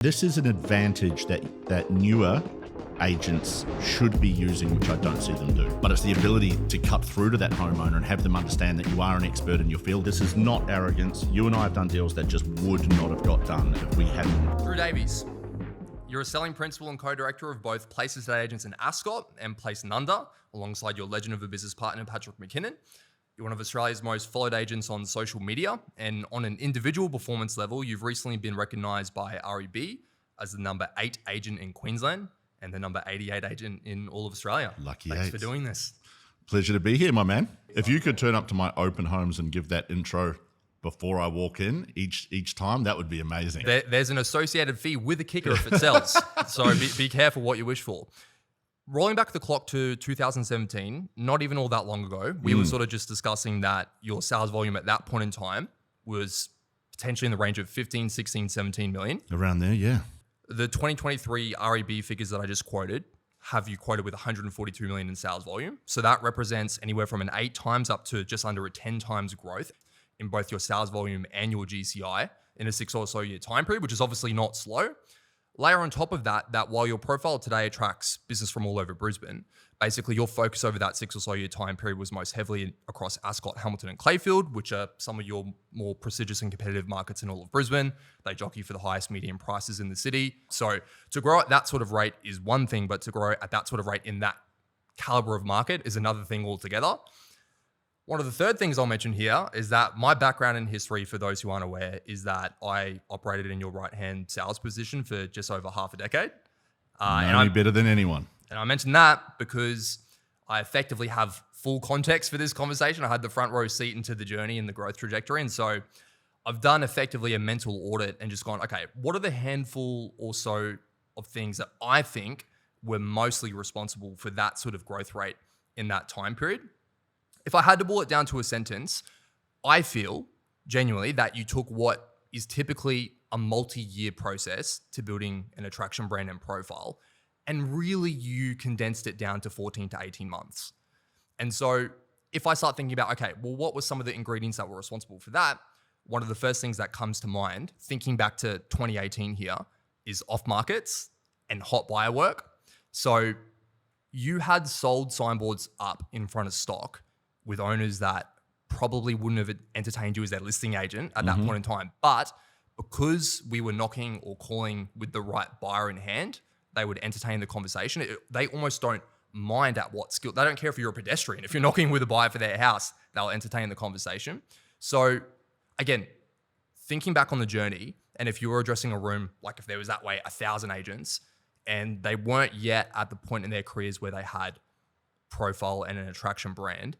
This is an advantage that newer agents should be using, which I don't see them do. But it's the ability to cut through to that homeowner and have them understand that you are an expert in your field. This is not arrogance. You and I have done deals that just would not have got done if we hadn't. Through Davies, you're a selling principal and co-director of both Place Estate Agents in Ascot and Place Nundah, alongside your legend of a business partner, Patrick McKinnon. You're one of Australia's most followed agents on social media, and on an individual performance level, you've recently been recognised by REB as the number 8 agent in Queensland and the number 88 agent in all of Australia. Lucky Thanks eights. for doing this. Pleasure to be here, my man. If you could turn up to my open homes and give that intro before I walk in each time, that would be amazing. There's an associated fee with a kicker if it sells, so be careful what you wish for. Rolling back the clock to 2017, not even all that long ago, we were sort of just discussing that your sales volume at that point in time was potentially in the range of 15, 16, 17 million. Around there, yeah. The 2023 REB figures that I just quoted have you quoted with 142 million in sales volume. So that represents anywhere from an 8 times up to just under a 10 times growth in both your sales volume and your GCI in a 6 or so year time period, which is obviously not slow. Layer on top of that while your profile today attracts business from all over Brisbane, basically your focus over that 6 or so year time period was most heavily across Ascot, Hamilton and Clayfield, which are some of your more prestigious and competitive markets in all of Brisbane. They jockey for the highest median prices in the city. So to grow at that sort of rate is one thing, but to grow at that sort of rate in that caliber of market is another thing altogether. One of the third things I'll mention here is that my background in history, for those who aren't aware, is that I operated in your right-hand sales position for just over half a decade. I'm better than anyone. And I mentioned that because I effectively have full context for this conversation. I had the front row seat into the journey and the growth trajectory. And so I've done effectively a mental audit and just gone, okay, what are the handful or so of things that I think were mostly responsible for that sort of growth rate in that time period? If I had to boil it down to a sentence, I feel genuinely that you took what is typically a multi-year process to building an attraction brand and profile, and really you condensed it down to 14 to 18 months. And so if I start thinking about, okay, well, what were some of the ingredients that were responsible for that? One of the first things that comes to mind, thinking back to 2018 here, is off markets and hot buyer work. So you had sold signboards up in front of stock with owners that probably wouldn't have entertained you as their listing agent at that point in time. But because we were knocking or calling with the right buyer in hand, they would entertain the conversation. They almost don't mind at what skill. They don't care if you're a pedestrian. If you're knocking with a buyer for their house, they'll entertain the conversation. So again, thinking back on the journey, and if you were addressing a room, like if there was that way 1,000 agents and they weren't yet at the point in their careers where they had profile and an attraction brand,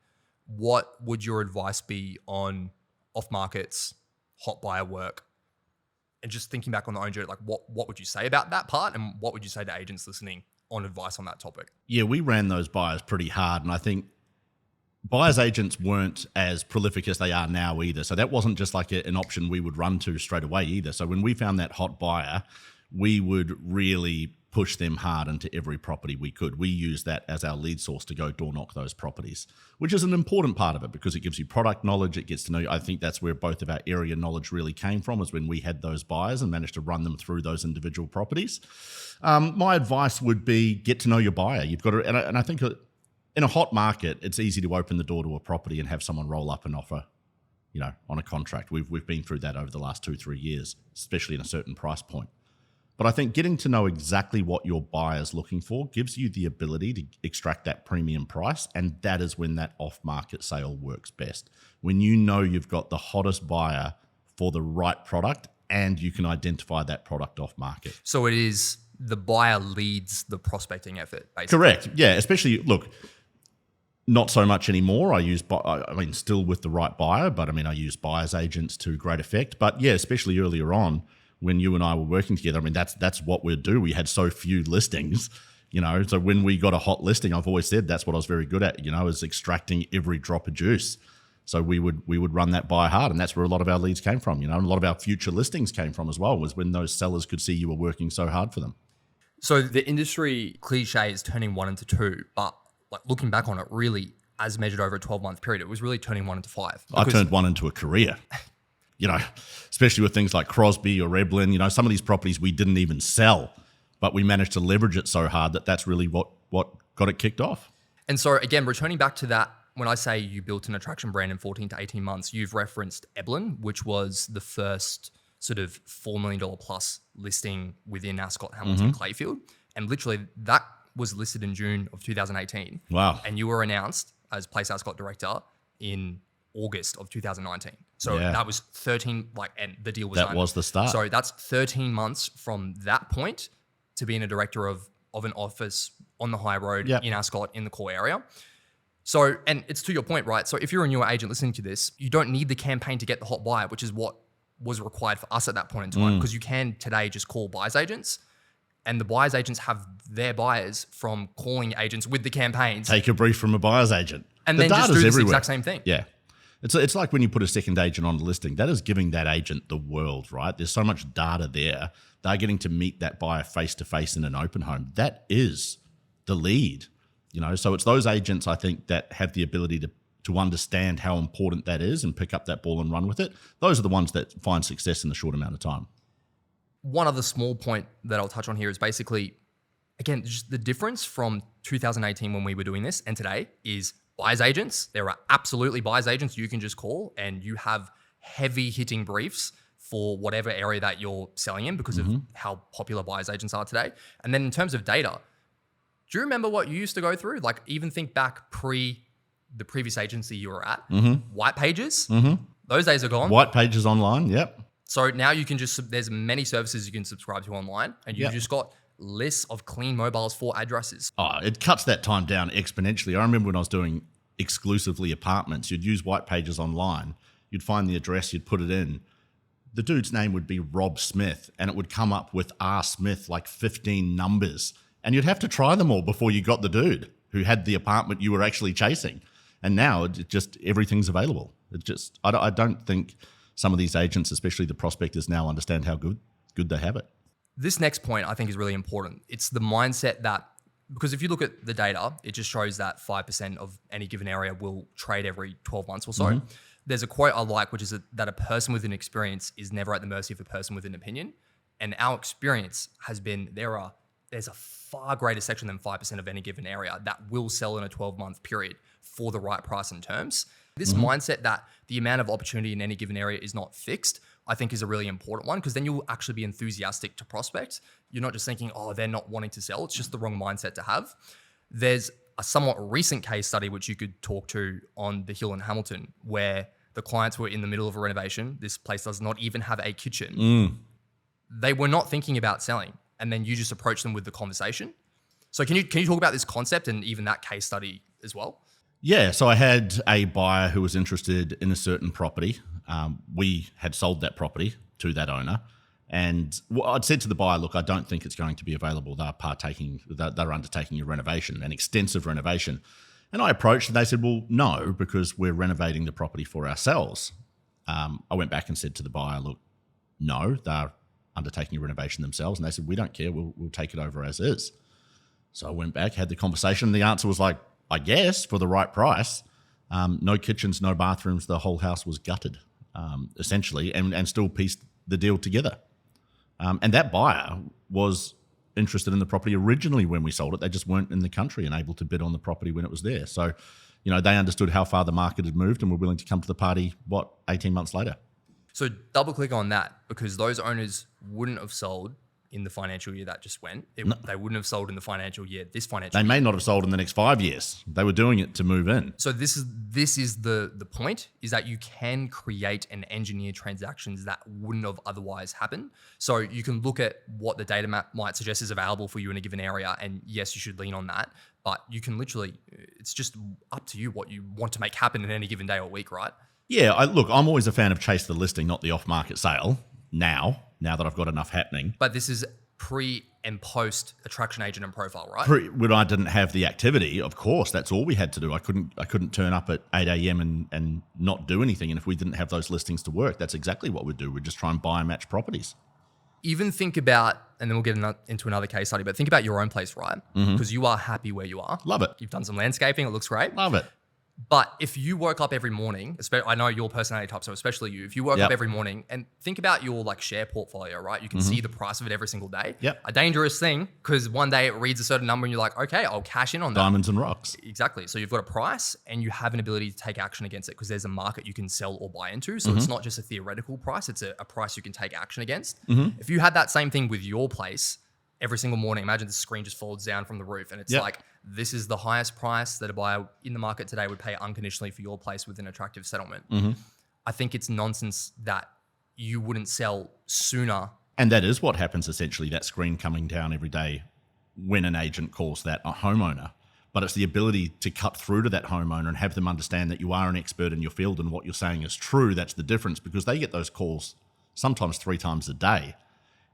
what would your advice be on off markets, hot buyer work? And just thinking back on the own journey, like what would you say about that part? And what would you say to agents listening on advice on that topic? Yeah, we ran those buyers pretty hard. And I think buyers agents weren't as prolific as they are now either. So that wasn't just like an option we would run to straight away either. So when we found that hot buyer, we would really push them hard into every property we could. We use that as our lead source to go door knock those properties, which is an important part of it because it gives you product knowledge. It gets to know you. I think that's where both of our area knowledge really came from, is when we had those buyers and managed to run them through those individual properties. My advice would be get to know your buyer. You've got to, and I think in a hot market, it's easy to open the door to a property and have someone roll up an offer, on a contract. We've been through that over the last 2-3 years, especially in a certain price point. But I think getting to know exactly what your buyer's looking for gives you the ability to extract that premium price, and that is when that off-market sale works best. When you know you've got the hottest buyer for the right product and you can identify that product off-market. So it is the buyer leads the prospecting effort, basically. Correct. Yeah, especially, look, not so much anymore. Still with the right buyer, but I use buyer's agents to great effect. But yeah, especially earlier on, when you and I were working together, that's what we'd do. We had so few listings, so when we got a hot listing, I've always said that's what I was very good at, is extracting every drop of juice. So we would run that buyer hard, and that's where a lot of our leads came from, and a lot of our future listings came from as well, was when those sellers could see you were working so hard for them. So the industry cliche is turning 1 into 2, but like looking back on it, really, as measured over a 12-month period, it was really turning 1 into 5. I turned 1 into a career. especially with things like Crosby or Eblin, some of these properties we didn't even sell, but we managed to leverage it so hard that's really what got it kicked off. And so again, returning back to that, when I say you built an attraction brand in 14 to 18 months, you've referenced Eblin, which was the first sort of $4 million plus listing within Ascot, Hamilton, Clayfield. And literally that was listed in June of 2018. Wow. And you were announced as Place Ascot director in August of 2019. So that was 13, and the deal was done. That was the start. So that's 13 months from that point to being a director of an office on the high road in Ascot in the core area. So, and it's to your point, right? So if you're a newer agent listening to this, you don't need the campaign to get the hot buyer, which is what was required for us at that point in time, because you can today just call buyer's agents, and the buyer's agents have their buyers from calling agents with the campaigns. Take a brief from a buyer's agent. And then just do this exact same thing. Yeah. It's like when you put a second agent on the listing, that is giving that agent the world, right? There's so much data there. They're getting to meet that buyer face-to-face in an open home. That is the lead, So it's those agents, I think, that have the ability to understand how important that is and pick up that ball and run with it. Those are the ones that find success in the short amount of time. One other small point that I'll touch on here is basically, again, just the difference from 2018 when we were doing this and today is buyer's agents. There are absolutely buyer's agents you can just call, and you have heavy hitting briefs for whatever area that you're selling in because of how popular buyer's agents are today. And then in terms of data, do you remember what you used to go through? Even think back the previous agency you were at, white pages. Those days are gone. White pages online, yep. So now you can there's many services you can subscribe to online, and you've just got lists of clean mobiles for addresses. Oh, it cuts that time down exponentially. I remember when I was doing exclusively apartments, you'd use white pages online, you'd find the address, you'd put it in. The dude's name would be Rob Smith, and it would come up with R. Smith, 15 numbers. And you'd have to try them all before you got the dude who had the apartment you were actually chasing. And now everything's available. I don't think some of these agents, especially the prospectors now, understand how good they have it. This next point I think is really important. It's the mindset that, because if you look at the data, it just shows that 5% of any given area will trade every 12 months or so. There's a quote I like, which is that a person with an experience is never at the mercy of a person with an opinion. And our experience has been there's a far greater section than 5% of any given area that will sell in a 12-month period for the right price and terms. This mindset that the amount of opportunity in any given area is not fixed, I think is a really important one, because then you'll actually be enthusiastic to prospect. You're not just thinking, they're not wanting to sell. It's just the wrong mindset to have. There's a somewhat recent case study which you could talk to on the Hill in Hamilton, where the clients were in the middle of a renovation. This place does not even have a kitchen. They were not thinking about selling, and then you just approach them with the conversation. So can you talk about this concept and even that case study as well? Yeah, so I had a buyer who was interested in a certain property. We had sold that property to that owner, and I'd said to the buyer, look, I don't think it's going to be available. They're undertaking a renovation, an extensive renovation. And I approached and they said, well, no, because we're renovating the property for ourselves. I went back and said to the buyer, look, no, they're undertaking a renovation themselves. And they said, we don't care. We'll take it over as is. So I went back, had the conversation. The answer was I guess for the right price. No kitchens, no bathrooms. The whole house was gutted, essentially, and still pieced the deal together. And that buyer was interested in the property originally when we sold it. They just weren't in the country and able to bid on the property when it was there. So, they understood how far the market had moved and were willing to come to the party, 18 months later. So double click on that, because those owners wouldn't have sold in the financial year that just went. They wouldn't have sold in the financial year, this financial year. They may not have sold in the next 5 years. They were doing it to move in. So this is the point, is that you can create and engineer transactions that wouldn't have otherwise happened. So you can look at what the data map might suggest is available for you in a given area, and yes, you should lean on that. But you can literally, it's just up to you what you want to make happen in any given day or week, right? Yeah, I'm always a fan of chase the listing, not the off-market sale. Now that I've got enough happening. But this is pre and post attraction agent and profile, right? When I didn't have the activity, of course, that's all we had to do. I couldn't turn up at 8 a.m. and not do anything. And if we didn't have those listings to work, that's exactly what we'd do. We'd just try and buy and match properties. Even think about, and then we'll get into another case study, but think about your own place, right? Because you are happy where you are. Love it. You've done some landscaping. It looks great. Love it. But if you woke up every morning, I know your personality type, so especially you, if you woke up every morning and think about your like share portfolio, right? You can see the price of it every single day. Yep. A dangerous thing, because one day it reads a certain number and you're like, okay, I'll cash in on that. Diamonds and rocks. Exactly. So you've got a price and you have an ability to take action against it because there's a market you can sell or buy into. So it's not just a theoretical price, it's a price you can take action against. If you had that same thing with your place, every single morning, imagine the screen just folds down from the roof and it's like, this is the highest price that a buyer in the market today would pay unconditionally for your place with an attractive settlement. I think it's nonsense that you wouldn't sell sooner. And that is what happens essentially, that screen coming down every day when an agent calls that a homeowner. But it's the ability to cut through to that homeowner and have them understand that you are an expert in your field and what you're saying is true. That's the difference, because they get those calls sometimes 3 times a day.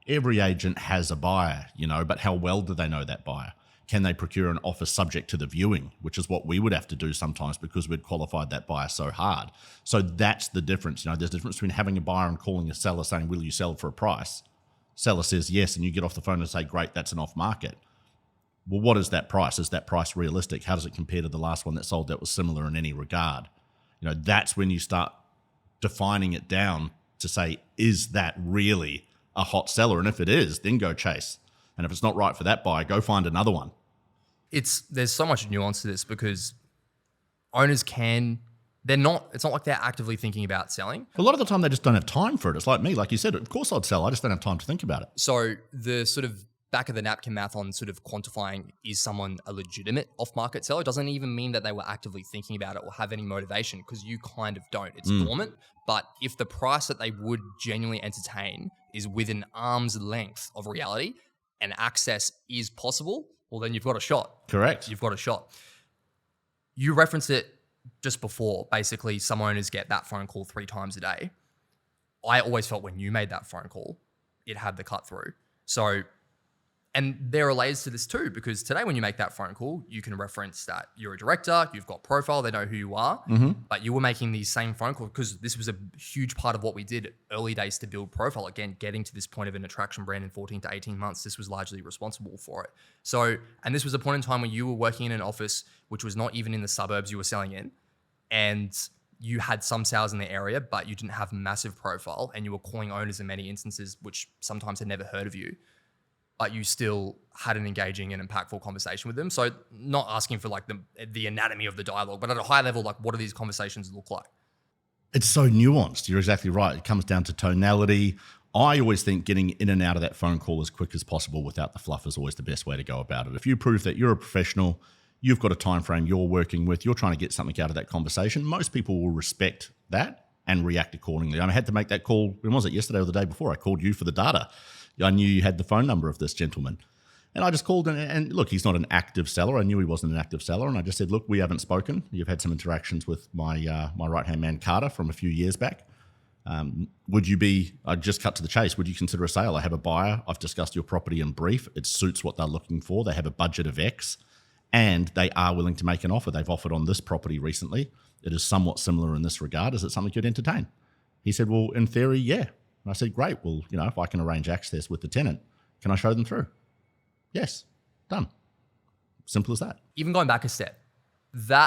Every agent has a buyer, but how well do they know that buyer? Can they procure an offer subject to the viewing, which is what we would have to do sometimes because we'd qualified that buyer so hard. So that's the difference. There's a difference between having a buyer and calling a seller saying, will you sell for a price? Seller says yes, and you get off the phone and say, great, that's an off market. Well, what is that price? Is that price realistic? How does it compare to the last one that sold that was similar in any regard? That's when you start defining it down to say, is that really a hot seller? And if it is, then go chase. And if it's not right for that buyer, go find another one. There's so much nuance to this because owners it's not like they're actively thinking about selling. A lot of the time they just don't have time for it. It's like me, like you said, of course I'd sell. I just don't have time to think about it. So the sort of back of the napkin math on sort of quantifying, is someone a legitimate off-market seller, doesn't even mean that they were actively thinking about it or have any motivation, because you kind of don't. It's dormant. But if the price that they would genuinely entertain is within arm's length of reality and access is possible, well, then you've got a shot. Correct. You've got a shot. You referenced it just before. Basically, some owners get that phone call 3 times a day. I always felt when you made that phone call, it had the cut through. So, and there are layers to this too, because today when you make that phone call, you can reference that you're a director, you've got profile, they know who you are, but you were making these same phone calls because this was a huge part of what we did early days to build profile. Again, getting to this point of an attraction brand in 14 to 18 months, this was largely responsible for it. So, and this was a point in time when you were working in an office, which was not even in the suburbs you were selling in, and you had some sales in the area, but you didn't have massive profile, and you were calling owners in many instances, which sometimes had never heard of you, but you still had an engaging and impactful conversation with them. So not asking for like the anatomy of the dialogue, but at a high level, like what do these conversations look like? It's so nuanced. You're exactly right. It comes down to tonality. I always think getting in and out of that phone call as quick as possible without the fluff is always the best way to go about it. If you prove that you're a professional, you've got a time frame you're working with, you're trying to get something out of that conversation, most people will respect that and react accordingly. I had to make that call, when was it, yesterday or the day before? I called you for the data. I knew you had the phone number of this gentleman. And I just called and look, he's not an active seller. I knew he wasn't an active seller. And I just said, look, we haven't spoken. You've had some interactions with my right-hand man, Carter, from a few years back. I just cut to the chase. Would you consider a sale? I have a buyer. I've discussed your property in brief. It suits what they're looking for. They have a budget of X and they are willing to make an offer. They've offered on this property recently. It is somewhat similar in this regard. Is it something you'd entertain? He said, well, in theory, yeah. And I said, great. Well, if I can arrange access with the tenant, can I show them through? Yes. Done. Simple as that. Even going back a step, do you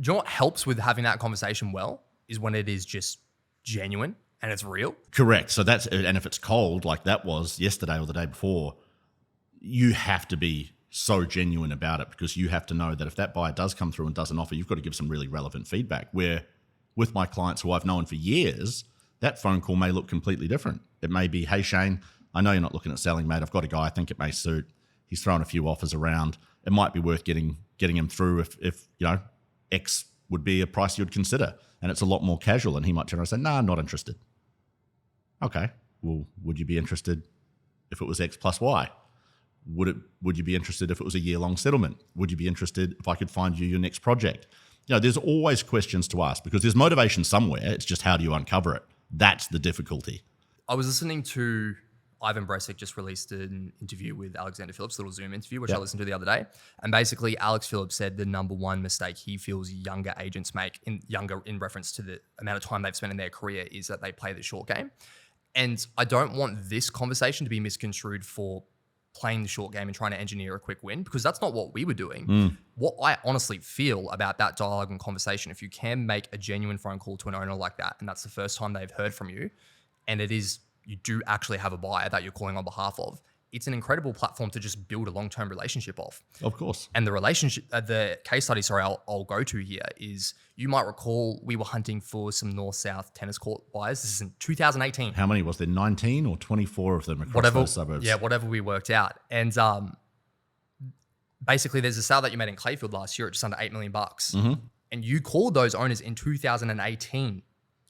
know what helps with having that conversation well is when it is just genuine and it's real? Correct. So and if it's cold, like that was yesterday or the day before, you have to be so genuine about it, because you have to know that if that buyer does come through and does an offer, you've got to give some really relevant feedback. Where with my clients who I've known for years, that phone call may look completely different. It may be, hey, Shane, I know you're not looking at selling, mate. I've got a guy I think it may suit. He's thrown a few offers around. It might be worth getting him through if X would be a price you'd consider. And it's a lot more casual. And he might turn around and say, nah, not interested. Okay, well, would you be interested if it was X plus Y? Would you be interested if it was a year-long settlement? Would you be interested if I could find you your next project? There's always questions to ask because there's motivation somewhere. It's just how do you uncover it? That's the difficulty. I was listening to Ivan Bresic just released an interview with Alexander Phillips, a little Zoom interview, which I listened to the other day. And basically, Alex Phillips said the number one mistake he feels younger agents make, in reference to the amount of time they've spent in their career, is that they play the short game. And I don't want this conversation to be misconstrued for playing the short game and trying to engineer a quick win, because that's not what we were doing. What I honestly feel about that dialogue and conversation, if you can make a genuine phone call to an owner like that, and that's the first time they've heard from you, and you do actually have a buyer that you're calling on behalf of, it's an incredible platform to just build a long-term relationship of. Of course. And the case study, I'll go to here is, you might recall we were hunting for some north-south tennis court buyers. This is in 2018. How many was there? 19 or 24 of them across those suburbs? Yeah, whatever we worked out. And basically there's a sale that you made in Clayfield last year at just under $8 million. And you called those owners in 2018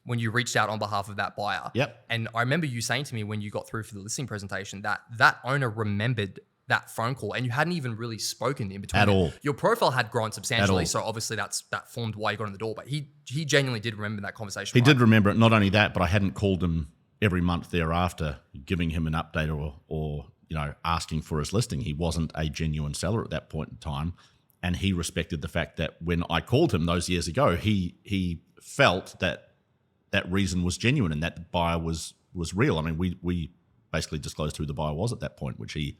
when you reached out on behalf of that buyer. Yep. And I remember you saying to me when you got through for the listing presentation that owner remembered that phone call, and you hadn't even really spoken in between. At all. Your profile had grown substantially, all. so obviously that formed why you got in the door. But he genuinely did remember that conversation. He did remember it. Not only that, but I hadn't called him every month thereafter, giving him an update or asking for his listing. He wasn't a genuine seller at that point in time, and he respected the fact that when I called him those years ago, he felt that reason was genuine and that the buyer was real. I mean, we basically disclosed who the buyer was at that point, which he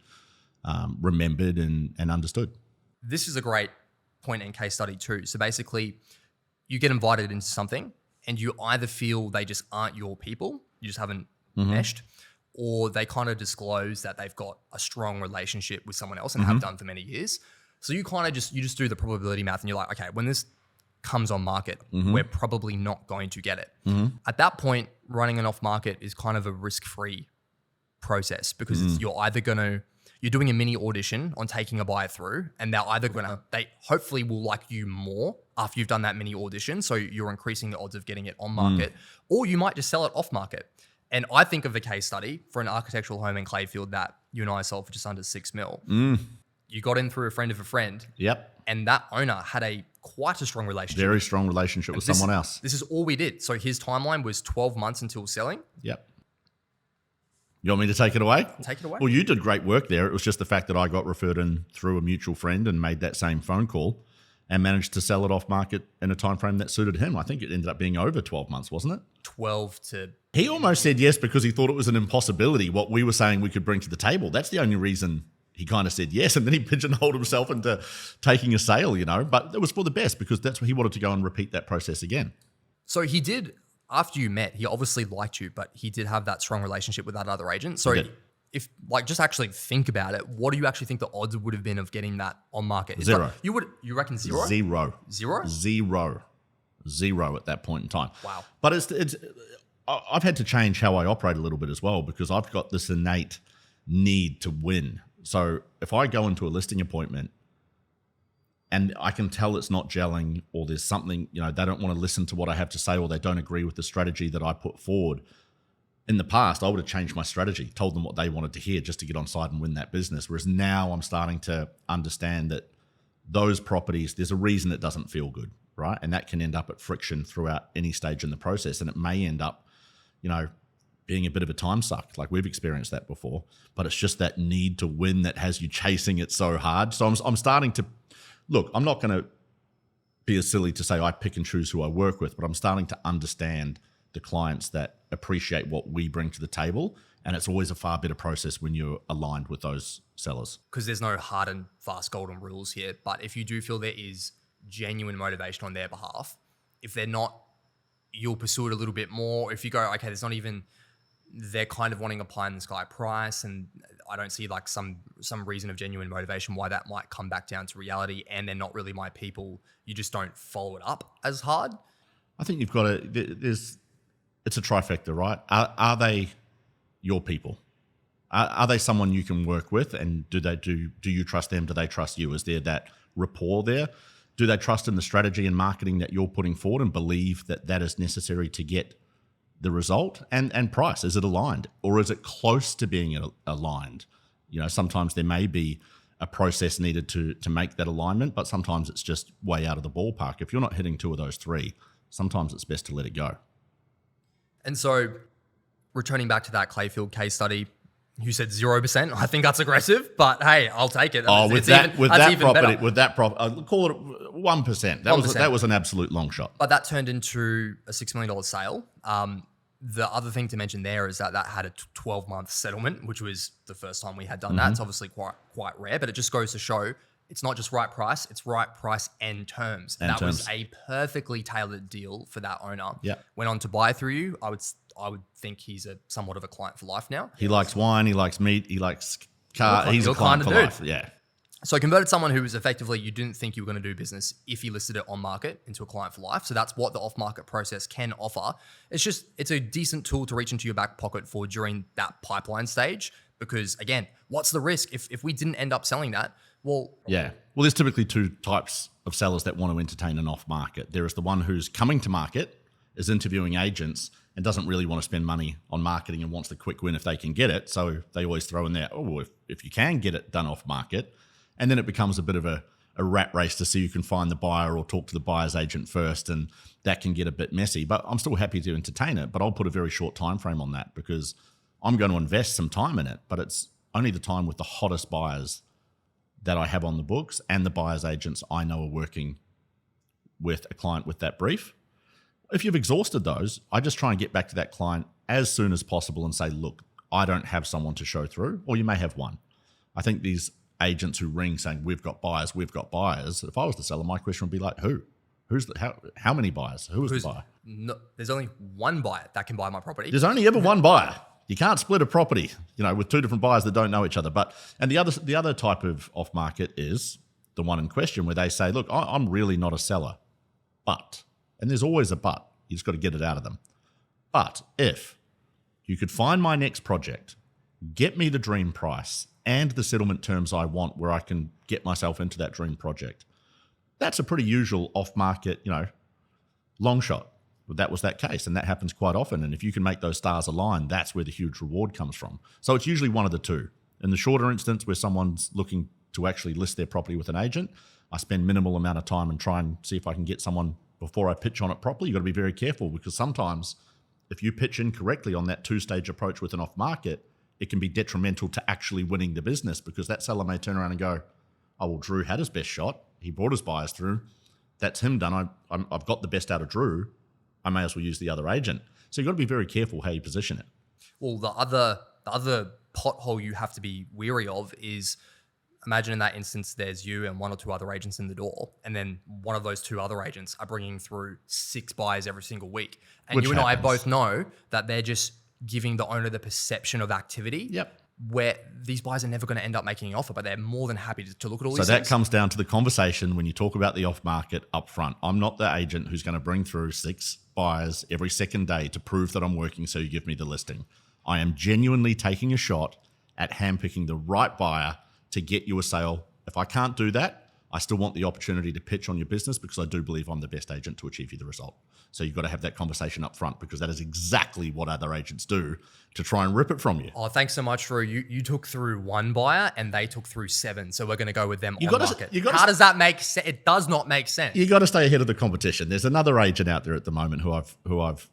remembered and understood. This is a great point and case study too. So basically, you get invited into something and you either feel they just aren't your people, you just haven't meshed, or they kind of disclose that they've got a strong relationship with someone else and have done for many years. So you kind of just do the probability math and you're like, okay, when this comes on market, we're probably not going to get it. At that point, running an off market is kind of a risk-free process, because you're doing a mini audition on taking a buyer through, and they hopefully will like you more after you've done that mini audition. So you're increasing the odds of getting it on market, or you might just sell it off market. And I think of a case study for an architectural home in Clayfield that you and I sold for just under $6 million. You got in through a friend of a friend. Yep. And that owner had quite a strong relationship. Very strong relationship with someone else. This is all we did. So his timeline was 12 months until selling. Yep. You want me to take it away? Take it away. Well, you did great work there. It was just the fact that I got referred in through a mutual friend and made that same phone call and managed to sell it off market in a time frame that suited him. I think it ended up being over 12 months, wasn't it? 12 to... He almost said yes because he thought it was an impossibility, what we were saying we could bring to the table. That's the only reason he kind of said yes, and then he pigeonholed himself into taking a sale, but it was for the best because that's what he wanted to go and repeat that process again. So he did, after you met, he obviously liked you, but he did have that strong relationship with that other agent. So if just actually think about it, what do you actually think the odds would have been of getting that on market? Zero. You reckon zero? Zero. Zero? Zero at that point in time. Wow. But I've had to change how I operate a little bit as well, because I've got this innate need to win. So if I go into a listing appointment and I can tell it's not gelling, or there's something, they don't want to listen to what I have to say, or they don't agree with the strategy that I put forward. In the past, I would have changed my strategy, told them what they wanted to hear just to get on site and win that business. Whereas now I'm starting to understand that those properties, there's a reason it doesn't feel good, right? And that can end up at friction throughout any stage in the process. And it may end up, being a bit of a time suck. Like, we've experienced that before, but it's just that need to win that has you chasing it so hard. So I'm starting to look, I'm not going to be as silly to say I pick and choose who I work with, but I'm starting to understand the clients that appreciate what we bring to the table. And it's always a far better process when you're aligned with those sellers. Because there's no hard and fast golden rules here. But if you do feel there is genuine motivation on their behalf, if they're not, you'll pursue it a little bit more. If you go, okay, there's not even, they're kind of wanting a pie in the sky price, and I don't see like some reason of genuine motivation why that might come back down to reality, and they're not really my people, you just don't follow it up as hard. I think you've got to, it's a trifecta, right? Are they your people? Are they someone you can work with? And do you trust them? Do they trust you? Is there that rapport there? Do they trust in the strategy and marketing that you're putting forward and believe that that is necessary to get the result? And price, is it aligned, or is it close to being aligned? Sometimes there may be a process needed to make that alignment, but sometimes it's just way out of the ballpark. If you're not hitting two of those three, sometimes it's best to let it go. And so returning back to that Clayfield case study, you said 0%. I think that's aggressive, but hey, I'll take it. Oh, with that property, call it 1%. That was an absolute long shot. But that turned into a $6 million sale. the other thing to mention there is that had a 12-month settlement, which was the first time we had done that. It's obviously quite rare, but it just goes to show it's not just right price, it's right price and terms. And that terms. was a perfectly tailored deal for that owner. Yeah. Went on to buy through you. I would think he's somewhat of a client for life now. He likes wine, he likes meat, he likes car. He's a client for life. Yeah. So I converted someone who was effectively, you didn't think you were going to do business if you listed it on market into a client for life. So that's what the off-market process can offer. It's a decent tool to reach into your back pocket for during that pipeline stage. Because again, what's the risk if we didn't end up selling that? Well, there's typically two types of sellers that want to entertain an off-market. There is the one who's coming to market, is interviewing agents, and doesn't really want to spend money on marketing and wants the quick win if they can get it. So they always throw in there, if you can get it done off-market. And then it becomes a bit of a rat race to see who can find the buyer or talk to the buyer's agent first, and that can get a bit messy. But I'm still happy to entertain it, but I'll put a very short time frame on that because I'm going to invest some time in it, but it's only the time with the hottest buyers that I have on the books and the buyer's agents I know are working with a client with that brief. If you've exhausted those, I just try and get back to that client as soon as possible and say, look, I don't have someone to show through, or you may have one. I think these agents who ring saying, we've got buyers. If I was the seller, my question would be like, who? How many buyers? Who is the buyer? No, there's only one buyer that can buy my property. There's only ever one buyer. You can't split a property, with two different buyers that don't know each other. And the other type of off market is the one in question where they say, look, I'm really not a seller, but, and there's always a but, you just got to get it out of them. But if you could find my next project, get me the dream price and the settlement terms I want where I can get myself into that dream project, that's a pretty usual off market, long shot. That was that case, and that happens quite often. And if you can make those stars align, that's where the huge reward comes from. So it's usually one of the two. In the shorter instance where someone's looking to actually list their property with an agent, I spend minimal amount of time and try and see if I can get someone before I pitch on it properly. You've got to be very careful because sometimes if you pitch incorrectly on that two-stage approach with an off-market, it can be detrimental to actually winning the business because that seller may turn around and go, oh, well, Drew had his best shot. He brought his buyers through. That's him done. I've got the best out of Drew. I may as well use the other agent. So you've got to be very careful how you position it. Well, the other pothole you have to be wary of is, imagine in that instance, there's you and one or two other agents in the door, and then one of those two other agents are bringing through 6 buyers every single week. And Which you and happens. I both know that they're just giving the owner the perception of activity. Yep. Where these buyers are never going to end up making an offer, but they're more than happy to look at all So these that things. comes down to the conversation when you talk about the off-market up front. I'm not the agent who's going to bring through 6 buyers every second day to prove that I'm working so you give me the listing. I am genuinely taking a shot at handpicking the right buyer to get you a sale. If I can't do that, I still want the opportunity to pitch on your business because I do believe I'm the best agent to achieve you the result. So you've got to have that conversation up front because that is exactly what other agents do to try and rip it from you. Oh, thanks so much, Drew. You took through 1 buyer and they took through 7. So we're going to go with them on market. How does that make sense? It does not make sense. You got to stay ahead of the competition. There's another agent out there at the moment who I've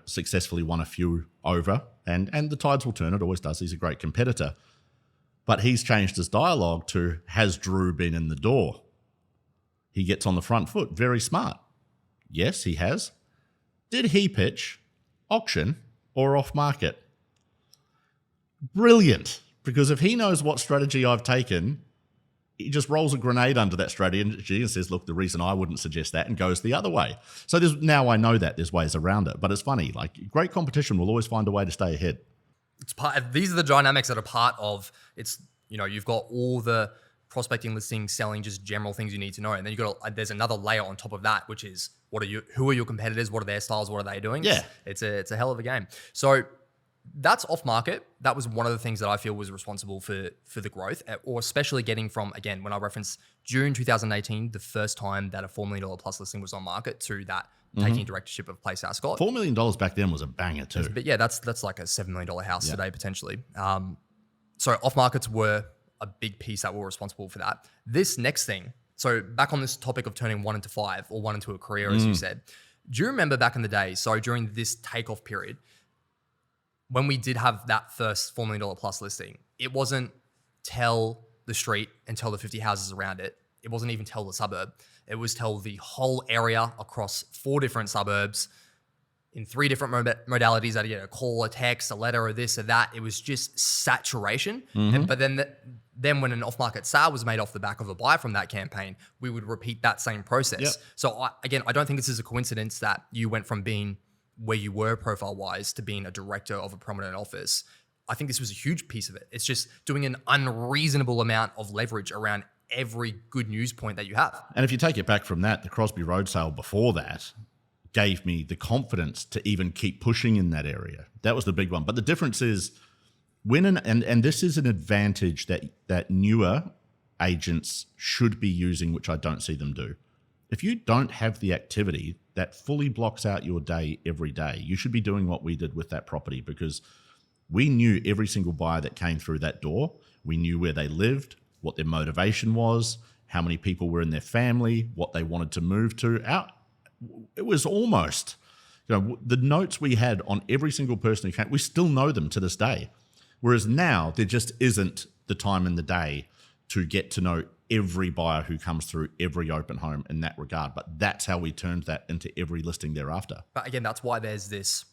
successfully won a few over, and the tides will turn. It always does. He's a great competitor. But he's changed his dialogue to, has Drew been in the door? He gets on the front foot. Very smart. Yes, he has. Did he pitch auction or off market? Brilliant. Because if he knows what strategy I've taken, he just rolls a grenade under that strategy and says, look, the reason I wouldn't suggest that, and goes the other way. So now I know that there's ways around it. But it's funny, like great competition will always find a way to stay ahead. These are the dynamics that are part of you've got all the prospecting, listing, selling, just general things you need to know. And then there's another layer on top of that, which is who are your competitors? What are their styles? What are they doing? Yeah. It's a hell of a game. So that's off market. That was one of the things that I feel was responsible for the growth, or especially getting from, again, when I reference June 2018, the first time that a $4 million plus listing was on market, to that taking directorship of Place Ascot. $4 million back then was a banger too. But yeah, that's like a $7 million house today, potentially. So off markets were a big piece that were responsible for that. This next thing, so back on this topic of turning 1 into 5 or 1 into a career, as you said, do you remember back in the day, so during this takeoff period, when we did have that first $4 million plus listing, it wasn't tell the street and tell the 50 houses around it. It wasn't even tell the suburb. It was tell the whole area across 4 different suburbs, in 3 different modalities. I'd get a call, a text, a letter, or this or that. It was just saturation. But then when an off-market sale was made off the back of a buy from that campaign, we would repeat that same process. Yep. So I don't think this is a coincidence that you went from being where you were profile-wise to being a director of a prominent office. I think this was a huge piece of it. It's just doing an unreasonable amount of leverage around every good news point that you have. And if you take it back from that, the Crosby Road sale before that gave me the confidence to even keep pushing in that area. That was the big one. But the difference is and this is an advantage that newer agents should be using, which I don't see them do. If you don't have the activity that fully blocks out your day every day, you should be doing what we did with that property, because we knew every single buyer that came through that door. We knew where they lived, what their motivation was, how many people were in their family, what they wanted to move to. It was almost, the notes we had on every single person who came, we still know them to this day. Whereas now, there just isn't the time in the day to get to know every buyer who comes through every open home in that regard. But that's how we turned that into every listing thereafter. But again, that's why there's this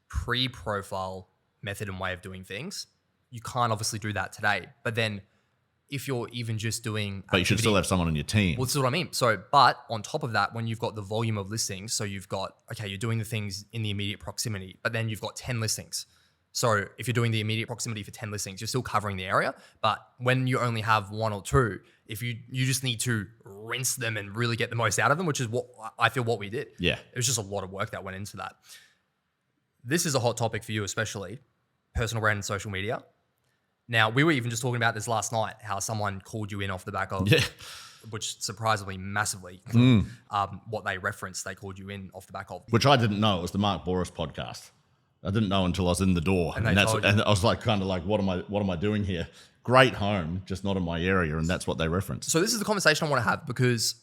pre-profile method and way of doing things. You can't obviously do that today. But then if you're even just doing But you should still have someone on your team. Well, this is what I mean. So, but on top of that, when you've got the volume of listings, so you've got, okay, you're doing the things in the immediate proximity, but then you've got 10 listings. So if you're doing the immediate proximity for 10 listings, you're still covering the area. But when you only have 1 or 2, if you just need to rinse them and really get the most out of them, which is what I feel what we did. Yeah. It was just a lot of work that went into that. This is a hot topic for you, especially personal brand and social media. Now, we were even just talking about this last night, how someone called you in off the back of, which surprised me massively, what they referenced, they called you in off the back of. Which I didn't know. It was the Mark Boris podcast. I didn't know until I was in the door. And I was like, kind of like, what am I doing here? Great home, just not in my area. And that's what they referenced. So this is the conversation I want to have, because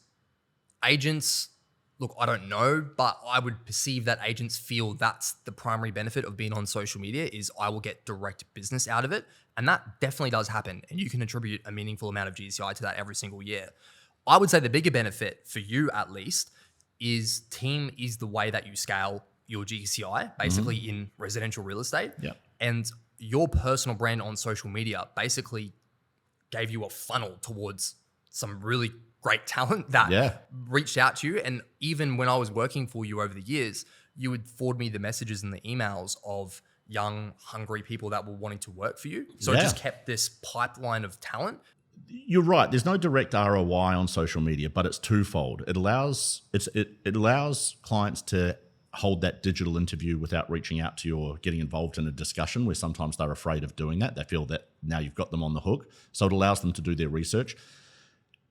agents, look, I don't know, but I would perceive that agents feel that's the primary benefit of being on social media is I will get direct business out of it. And that definitely does happen. And you can attribute a meaningful amount of GCI to that every single year. I would say the bigger benefit for you, at least, is team is the way that you scale your GCI, basically in residential real estate. Yeah. And your personal brand on social media basically gave you a funnel towards some really great talent that reached out to you. And even when I was working for you over the years, you would forward me the messages and the emails of young, hungry people that were wanting to work for you. So it just kept this pipeline of talent. You're right. There's no direct ROI on social media, but it's twofold. It allows clients to hold that digital interview without reaching out to you or getting involved in a discussion, where sometimes they're afraid of doing that. They feel that now you've got them on the hook. So it allows them to do their research.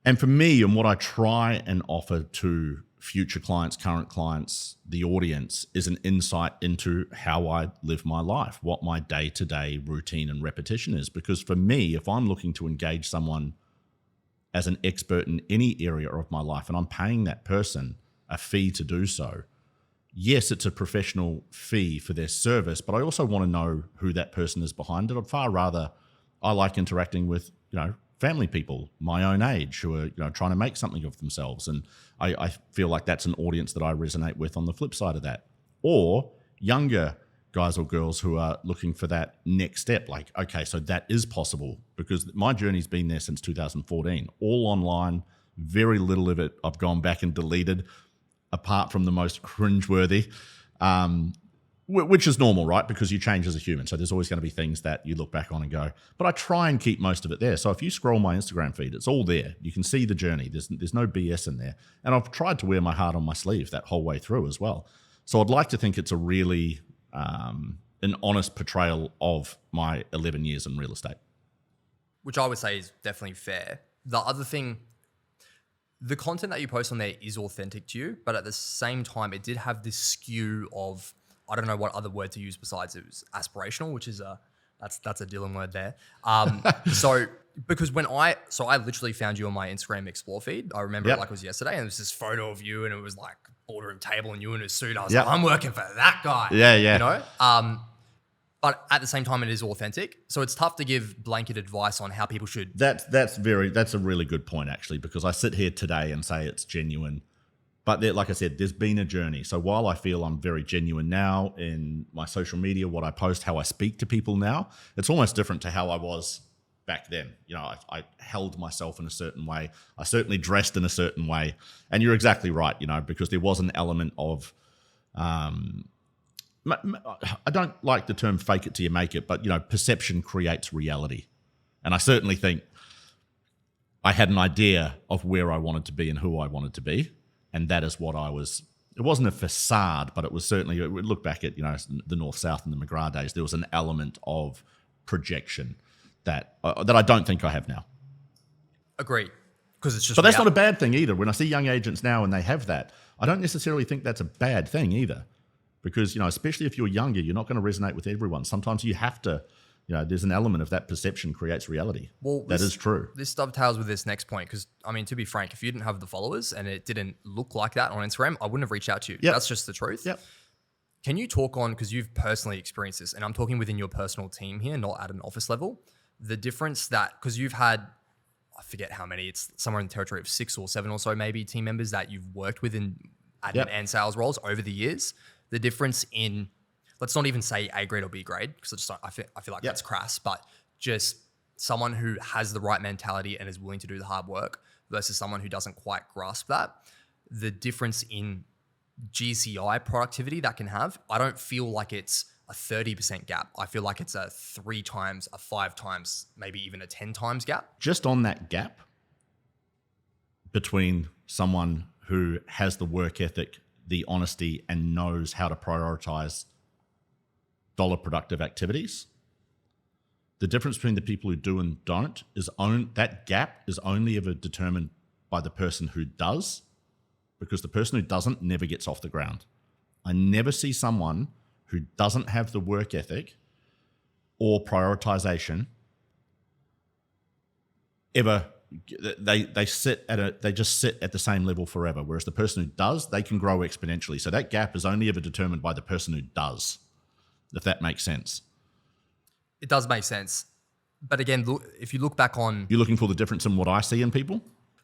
And for me, and what I try and offer to future clients, current clients, the audience, is an insight into how I live my life, what my day-to-day routine and repetition is. Because for me, if I'm looking to engage someone as an expert in any area of my life, and I'm paying that person a fee to do so, yes, it's a professional fee for their service, but I also want to know who that person is behind it. I'd far rather, I like interacting with, family people my own age who are trying to make something of themselves, and I feel like that's an audience that I resonate with on the flip side of that. Or younger guys or girls who are looking for that next step, like, okay, so that is possible, because my journey's been there since 2014, all online, very little of it I've gone back and deleted, apart from the most cringeworthy, which is normal, right? Because you change as a human. So there's always going to be things that you look back on and go, but I try and keep most of it there. So if you scroll my Instagram feed, it's all there. You can see the journey. There's no BS in there. And I've tried to wear my heart on my sleeve that whole way through as well. So I'd like to think it's a really an honest portrayal of my 11 years in real estate. Which I would say is definitely fair. The other thing, the content that you post on there is authentic to you, but at the same time, it did have this skew of, I don't know what other word to use besides it was aspirational, which is that's a Dylan word there. So because I literally found you on my Instagram Explore feed. I remember it like it was yesterday, and it was this photo of you, and it was like boardroom table and you in a suit. I was like, I'm working for that guy. Yeah. But at the same time, it is authentic. So it's tough to give blanket advice on how people should. That's a really good point, actually, because I sit here today and say it's genuine But like I said, there's been a journey. So while I feel I'm very genuine now in my social media, what I post, how I speak to people now, it's almost different to how I was back then. You know, I held myself in a certain way. I certainly dressed in a certain way. And you're exactly right, you know, because there was an element of, I don't like the term fake it till you make it, but, you know, perception creates reality. And I certainly think I had an idea of where I wanted to be and who I wanted to be. And that is what I was. It wasn't a facade, but it was certainly, we look back at, you know, the North-South and the McGrath days, there was an element of projection that I don't think I have now. Agreed. Because it's just. But that's not a bad thing either. When I see young agents now and they have that, I don't necessarily think that's a bad thing either. Because, you know, especially if you're younger, you're not going to resonate with everyone. Sometimes you have to, you know, there's an element of that perception creates reality. Well, that is true. This dovetails with this next point because, I mean, to be frank, if you didn't have the followers and it didn't look like that on Instagram, I wouldn't have reached out to you. Yep. That's just the truth. Yep. Can you talk on, because you've personally experienced this, and I'm talking within your personal team here, not at an office level, the difference that, because you've had, I forget how many, it's somewhere in the territory of 6 or 7 or so maybe team members that you've worked with in admin and sales roles over the years, the difference in, let's not even say A grade or B grade, because I feel like that's crass, but just someone who has the right mentality and is willing to do the hard work versus someone who doesn't quite grasp that. The difference in GCI productivity that can have, I don't feel like it's a 30% gap. I feel like it's a 3 times, a 5 times, maybe even a 10 times gap. Just on that gap between someone who has the work ethic, the honesty, and knows how to prioritize dollar productive activities. The difference between the people who do and don't is that gap is only ever determined by the person who does, because the person who doesn't never gets off the ground. I never see someone who doesn't have the work ethic or prioritization ever. They just sit at the same level forever. Whereas the person who does, they can grow exponentially. So that gap is only ever determined by the person who does, if that makes sense. It does make sense. But again, if you look back on... You're looking for the difference in what I see in people?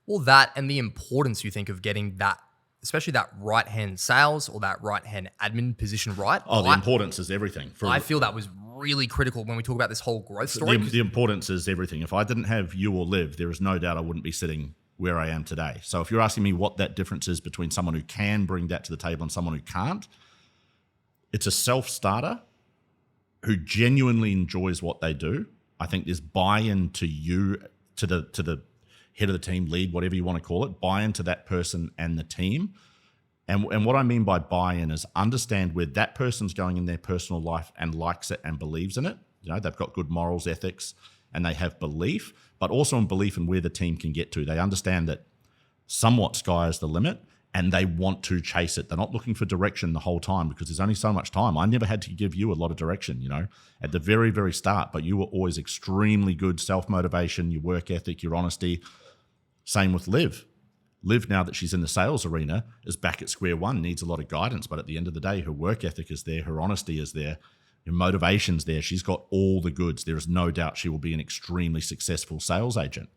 Well, that and the importance you think of getting that, especially that right-hand sales or that right-hand admin position right. Oh, the importance is everything. I feel that was really critical when we talk about this whole growth story. The importance is everything. If I didn't have you or Liv, there is no doubt I wouldn't be sitting where I am today. So if you're asking me what that difference is between someone who can bring that to the table and someone who can't, it's a self-starter who genuinely enjoys what they do. I think there's buy-in to you, to the head of the team, lead, whatever you want to call it, buy-in to that person and the team. And what I mean by buy-in is understand where that person's going in their personal life and likes it and believes in it. You know, they've got good morals, ethics, and they have belief, but also in belief in where the team can get to. They understand that somewhat sky is the limit, and they want to chase it. They're not looking for direction the whole time because there's only so much time. I never had to give you a lot of direction, you know, at the very, very start, but you were always extremely good, self-motivation, your work ethic, your honesty. Same with Liv. Liv, now that she's in the sales arena, is back at square one, needs a lot of guidance, but at the end of the day, her work ethic is there, her honesty is there, her motivation's there. She's got all the goods. There is no doubt she will be an extremely successful sales agent.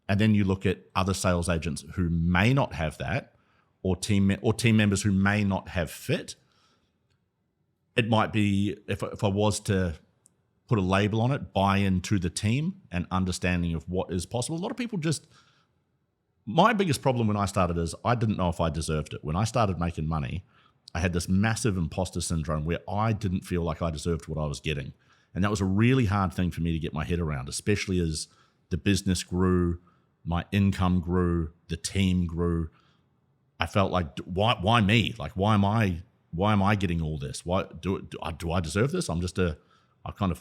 And then you look at other sales agents who may not have that, or team members who may not have fit. It might be, if I was to put a label on it, buy into the team and understanding of what is possible. A lot of people just... My biggest problem when I started is I didn't know if I deserved it. When I started making money, I had this massive imposter syndrome where I didn't feel like I deserved what I was getting. And that was a really hard thing for me to get my head around, especially as the business grew, my income grew, the team grew. I felt like, why me? Like, why am I getting all this? Why do I deserve this? I kind of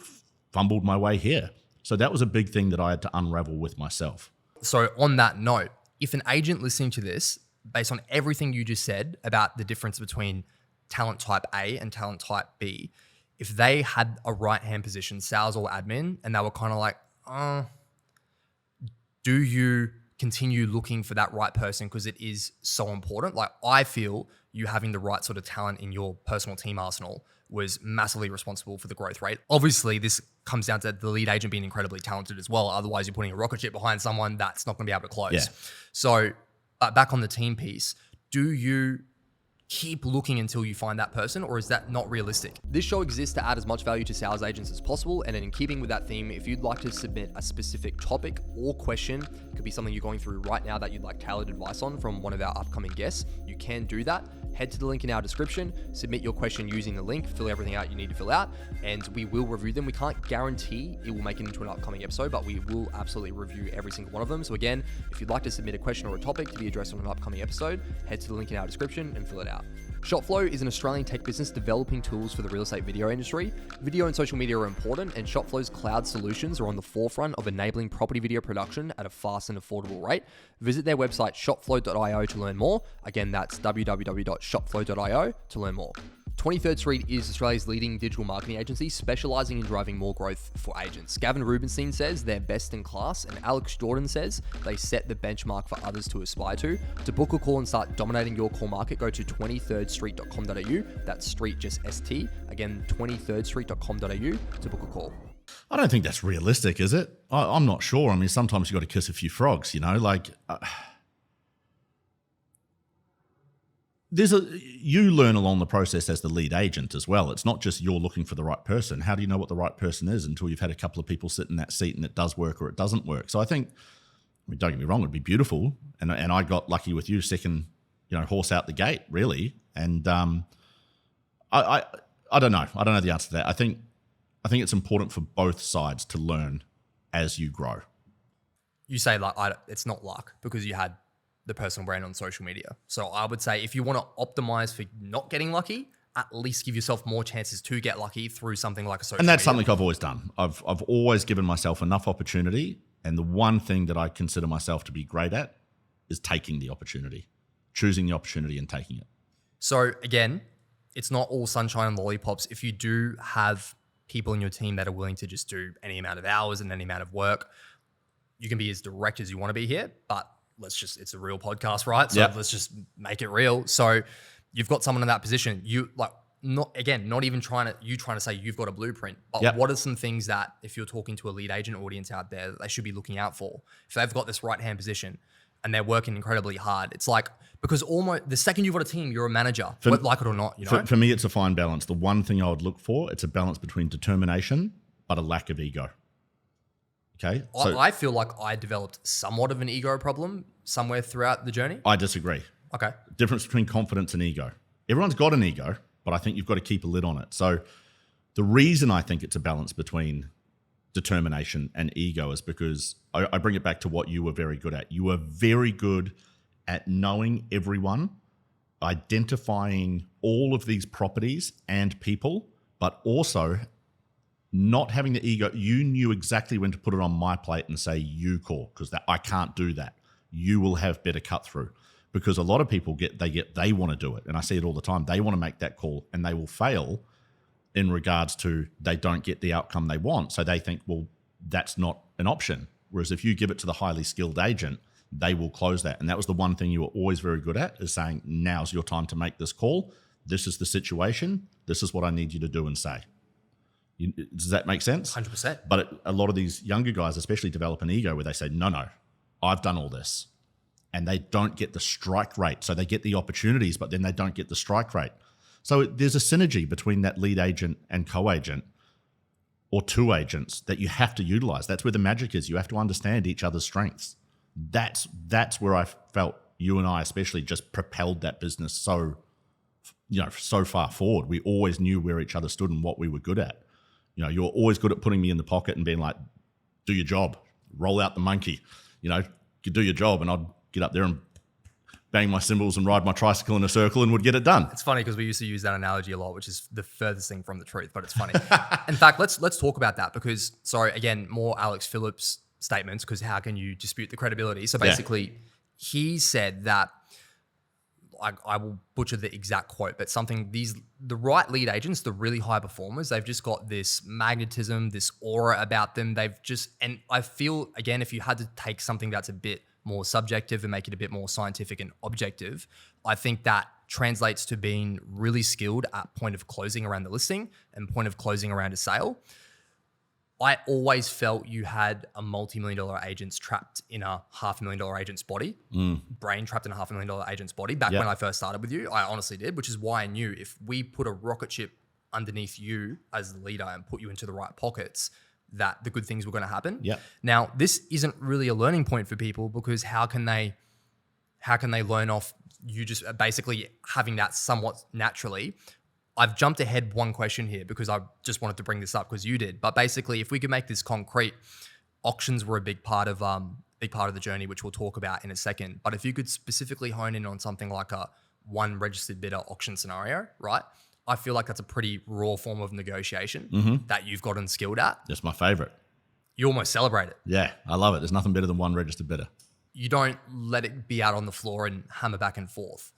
fumbled my way here. So that was a big thing that I had to unravel with myself. So on that note, if an agent listening to this, based on everything you just said about the difference between talent type A and talent type B, if they had a right-hand position, sales or admin, and they were kind of like, do you continue looking for that right person because it is so important? Like, I feel you having the right sort of talent in your personal team arsenal was massively responsible for the growth rate. Obviously, this comes down to the lead agent being incredibly talented as well. Otherwise, you're putting a rocket ship behind someone that's not going to be able to close. Yeah. So back on the team piece, do you keep looking until you find that person, or is that not realistic? This show exists to add as much value to sales agents as possible, and in keeping with that theme, if you'd like to submit a specific topic or question, it could be something you're going through right now that you'd like tailored advice on from one of our upcoming guests, you can do that. Head to the link in our description, submit your question using the link, fill everything out you need to fill out, and we will review them. We can't guarantee it will make it into an upcoming episode, but we will absolutely review every single one of them. So again, if you'd like to submit a question or a topic to be addressed on an upcoming episode, head to the link in our description and fill it out. Shopflow is an Australian tech business developing tools for the real estate video industry. Video and social media are important, and Shopflow's cloud solutions are on the forefront of enabling property video production at a fast and affordable rate. Visit their website shopflow.io to learn more. Again, that's www.shopflow.io to learn more. 23rd Street is Australia's leading digital marketing agency, specializing in driving more growth for agents. Gavin Rubenstein says they're best in class, and Alex Jordan says they set the benchmark for others to aspire to. To book a call and start dominating your call market, go to 23rdstreet.com.au. That's street just ST. Again, 23rdstreet.com.au to book a call. I don't think that's realistic, is it? I'm not sure. I mean, sometimes you got to kiss a few frogs, you know, like... you learn along the process as the lead agent as well. It's not just you're looking for the right person. How do you know what the right person is until you've had a couple of people sit in that seat and it does work or it doesn't work? So I think, I mean, don't get me wrong, it'd be beautiful. And I got lucky with you, second, horse out the gate, really. And I don't know. I don't know the answer to that. I think it's important for both sides to learn as you grow. You say it's not luck because you had the personal brand on social media. So I would say if you want to optimize for not getting lucky, at least give yourself more chances to get lucky through something like a social media. And that's something I've always done. I've always given myself enough opportunity. And the one thing that I consider myself to be great at is taking the opportunity, choosing the opportunity and taking it. So again, it's not all sunshine and lollipops. If you do have people in your team that are willing to just do any amount of hours and any amount of work, you can be as direct as you want to be here, but it's a real podcast, right? So Let's just make it real. So you've got someone in that position. Not even trying to say you've got a blueprint, but what are some things that if you're talking to a lead agent audience out there, they should be looking out for? If they've got this right-hand position and they're working incredibly hard, it's like, because almost the second you've got a team, you're a manager, like it or not, For me, it's a fine balance. The one thing I would look for, it's a balance between determination, but a lack of ego. Okay. So I feel like I developed somewhat of an ego problem somewhere throughout the journey. I disagree. Okay. Difference between confidence and ego. Everyone's got an ego, but I think you've got to keep a lid on it. So the reason I think it's a balance between determination and ego is because I bring it back to what you were very good at. You were very good at knowing everyone, identifying all of these properties and people, but also not having the ego. You knew exactly when to put it on my plate and say, you call, because I can't do that. You will have better cut through, because a lot of people they want to do it. And I see it all the time. They want to make that call and they will fail in regards to they don't get the outcome they want. So they think, well, that's not an option. Whereas if you give it to the highly skilled agent, they will close that. And that was the one thing you were always very good at, is saying, now's your time to make this call. This is the situation. This is what I need you to do and say. Does that make sense? 100%. But a lot of these younger guys especially develop an ego where they say, no, I've done all this. And they don't get the strike rate. So they get the opportunities, but then they don't get the strike rate. So there's a synergy between that lead agent and co-agent, or two agents, that you have to utilize. That's where the magic is. You have to understand each other's strengths. That's where I felt you and I especially just propelled that business so far forward. We always knew where each other stood and what we were good at. You were always good at putting me in the pocket and being like, do your job, roll out the monkey, you do your job, and I'd get up there and bang my cymbals and ride my tricycle in a circle and would get it done. It's funny because we used to use that analogy a lot, which is the furthest thing from the truth, but it's funny. In fact, let's talk about that because, again, more Alex Phillips statements, because how can you dispute the credibility? So basically, he said that, I will butcher the exact quote, but the right lead agents, the really high performers, they've just got this magnetism, this aura about them. And I feel, again, if you had to take something that's a bit more subjective and make it a bit more scientific and objective, I think that translates to being really skilled at point of closing around the listing and point of closing around a sale. I always felt you had a multi-million-dollar agent trapped in a $500,000 agent's body, brain trapped in a $500,000 agent's body back when I first started with you. I honestly did, which is why I knew if we put a rocket ship underneath you as the leader and put you into the right pockets, that the good things were going to happen. Yeah. Now, this isn't really a learning point for people because how can they learn off you just basically having that somewhat naturally? I've jumped ahead one question here because I just wanted to bring this up because you did. But basically, if we could make this concrete, auctions were a big part of the journey, which we'll talk about in a second. But if you could specifically hone in on something like a one registered bidder auction scenario, right? I feel like that's a pretty raw form of negotiation that you've gotten skilled at. That's my favorite. You almost celebrate it. Yeah, I love it. There's nothing better than one registered bidder. You don't let it be out on the floor and hammer back and forth.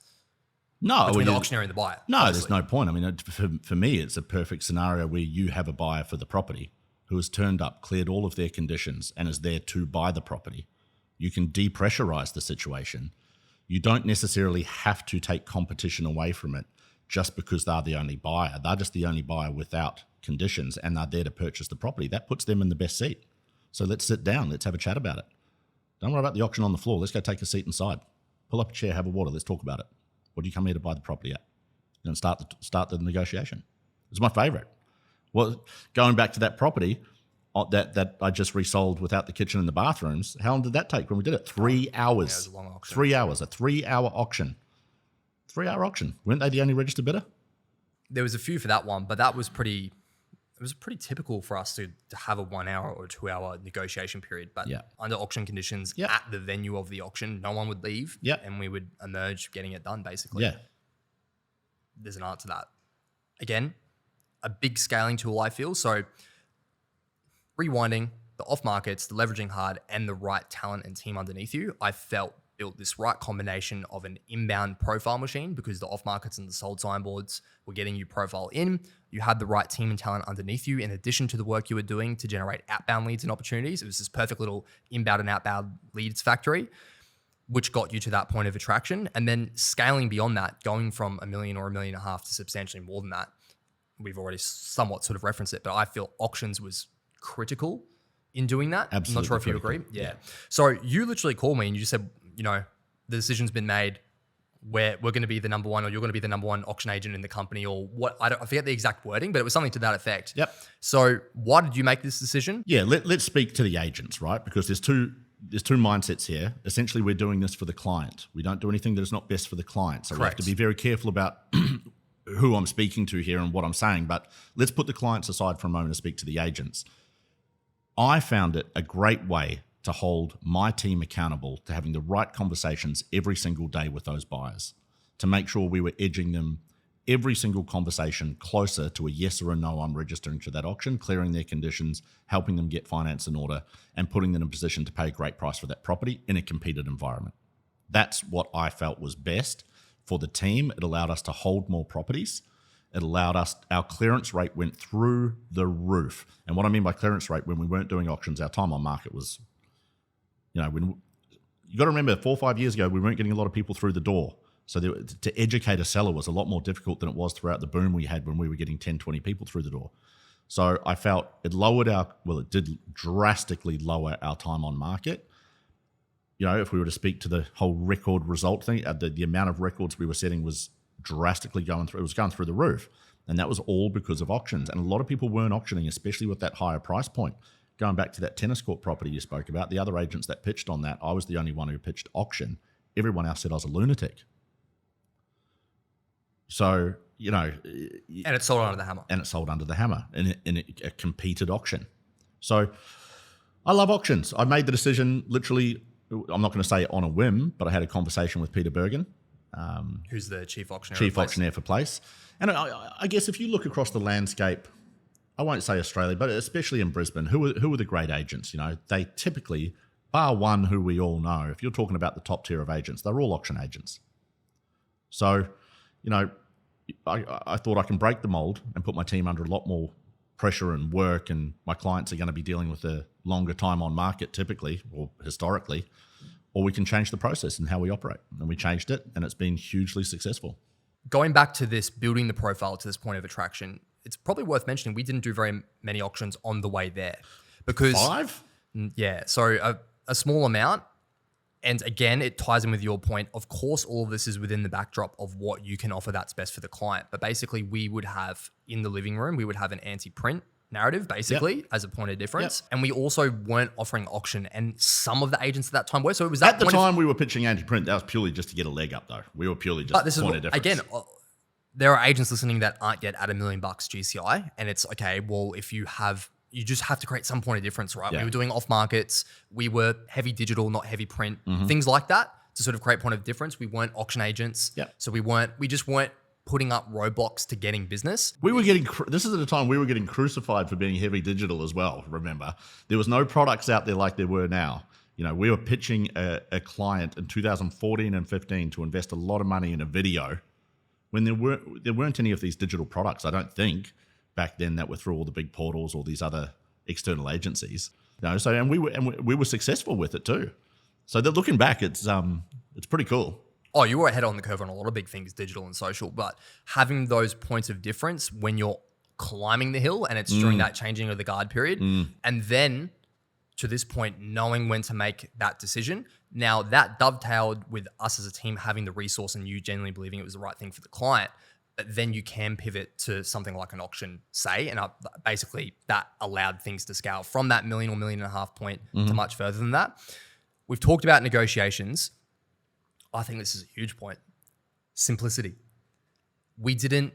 No, Between the auctioneer and the buyer. No, obviously. There's no point. I mean, for me, it's a perfect scenario where you have a buyer for the property who has turned up, cleared all of their conditions, and is there to buy the property. You can depressurize the situation. You don't necessarily have to take competition away from it just because they're the only buyer. They're just the only buyer without conditions, and they're there to purchase the property. That puts them in the best seat. So let's sit down. Let's have a chat about it. Don't worry about the auction on the floor. Let's go take a seat inside. Pull up a chair, have a water. Let's talk about it. What do you come here to buy the property at? And start the negotiation. It's my favorite. Well, going back to that property that I just resold without the kitchen and the bathrooms, how long did that take when we did it? 3 hours. Yeah, it was a long auction. 3 hours, a 3-hour auction. 3-hour auction. Weren't they the only registered bidder? There was a few for that one, but that was pretty typical for us to have a 1 hour or 2 hour negotiation period. But under auction conditions at the venue of the auction, no one would leave and we would emerge getting it done basically. Yeah. There's an art to that. Again, a big scaling tool, I feel. So rewinding, the off markets, the leveraging hard, and the right talent and team underneath you, I felt built this right combination of an inbound profile machine because the off markets and the sold signboards were getting you profile in. You had the right team and talent underneath you in addition to the work you were doing to generate outbound leads and opportunities. It was this perfect little inbound and outbound leads factory, which got you to that point of attraction. And then scaling beyond that, going from $1 million or $1.5 million to substantially more than that. We've already somewhat sort of referenced it, but I feel auctions was critical in doing that. Absolutely. I'm not sure if you agree. Yeah. So you literally called me and you said, you know, the decision's been made where we're going to be the number one or you're going to be the number one auction agent in the company or what, I forget the exact wording, but it was something to that effect. Yep. So why did you make this decision? Yeah, let's speak to the agents, right? Because there's two mindsets here. Essentially, we're doing this for the client. We don't do anything that is not best for the client. So we have to be very careful about who I'm speaking to here and what I'm saying. But let's put the clients aside for a moment and speak to the agents. I found it a great way to hold my team accountable to having the right conversations every single day with those buyers, to make sure we were edging them every single conversation closer to a yes or a no on registering to that auction, clearing their conditions, helping them get finance in order, and putting them in a position to pay a great price for that property in a competed environment. That's what I felt was best for the team. It allowed us to hold more properties. It allowed us, our clearance rate went through the roof. And what I mean by clearance rate, when we weren't doing auctions, our time on market was, you got to remember 4 or 5 years ago, we weren't getting a lot of people through the door. So to educate a seller was a lot more difficult than it was throughout the boom we had when we were getting 10, 20 people through the door. So I felt it did drastically lower our time on market. If we were to speak to the whole record result thing, the amount of records we were setting was drastically going through the roof. And that was all because of auctions. And a lot of people weren't auctioning, especially with that higher price point. Going back to that tennis court property you spoke about, the other agents that pitched on that, I was the only one who pitched auction. Everyone else said I was a lunatic. So, and it sold under the hammer. And it sold under the hammer in a competed auction. So I love auctions. I made the decision literally, I'm not going to say on a whim, but I had a conversation with Peter Bergen. Who's the chief auctioneer? Chief auctioneer for Place. And I guess if you look across the landscape, I won't say Australia, but especially in Brisbane, who are the great agents? They typically, bar one who we all know, if you're talking about the top tier of agents, they're all auction agents. So, I thought I can break the mold and put my team under a lot more pressure and work, and my clients are going to be dealing with a longer time on market typically or historically, or we can change the process and how we operate. And we changed it, and it's been hugely successful. Going back to this, building the profile to this point of attraction, it's probably worth mentioning we didn't do very many auctions on the way there because 5? Yeah, so a small amount. And again, it ties in with your point. Of course, all of this is within the backdrop of what you can offer that's best for the client. But basically, we would have in the living room, we would have an anti-print narrative, basically, as a point of difference. And we also weren't offering auction. And some of the agents at that time were. So it was that at the time we were pitching anti-print. That was purely just to get a leg up, though. We were purely just point of difference. Again, there are agents listening that aren't yet at $1 million GCI. And it's okay, well, if you just have to create some point of difference, right? We were doing off markets. We were heavy digital, not heavy print, things like that to sort of create point of difference. We weren't auction agents. So we just weren't putting up roadblocks to getting business. We were getting, this is at a time we were getting crucified for being heavy digital as well. Remember, there was no products out there like there were now. You know, we were pitching a client in 2014 and 15 to invest a lot of money in a video when there weren't any of these digital products, I don't think, back then that were through all the big portals or these other external agencies. You know, so and we were successful with it too. So that looking back, it's pretty cool. Oh, you were ahead on the curve on a lot of big things, digital and social, but having those points of difference when you're climbing the hill and it's during that changing of the guard period, and then to this point, knowing when to make that decision. Now that dovetailed with us as a team having the resource and you genuinely believing it was the right thing for the client. But then you can pivot to something like an auction, say, and basically that allowed things to scale from that $1 million or $1.5 million point to much further than that. We've talked about negotiations. I think this is a huge point. Simplicity. It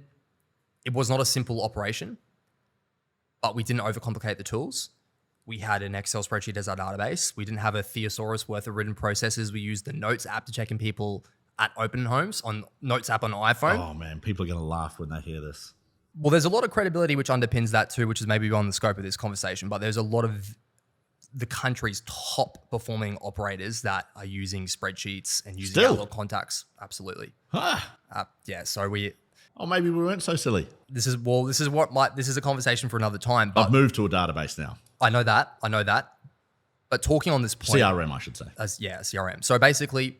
was not a simple operation, but we didn't overcomplicate the tools. We had an Excel spreadsheet as our database. We didn't have a thesaurus worth of written processes. We used the Notes app to check in people at open homes on Notes app on iPhone. Oh man, people are going to laugh when they hear this. Well, there's a lot of credibility which underpins that too, which is maybe beyond the scope of this conversation, but there's a lot of the country's top performing operators that are using spreadsheets and using Outlook contacts. Absolutely. Yeah. So maybe we weren't so silly. This is a conversation for another time. But I've moved to a database now. I know that. But talking on this point. CRM, I should say. CRM. So basically,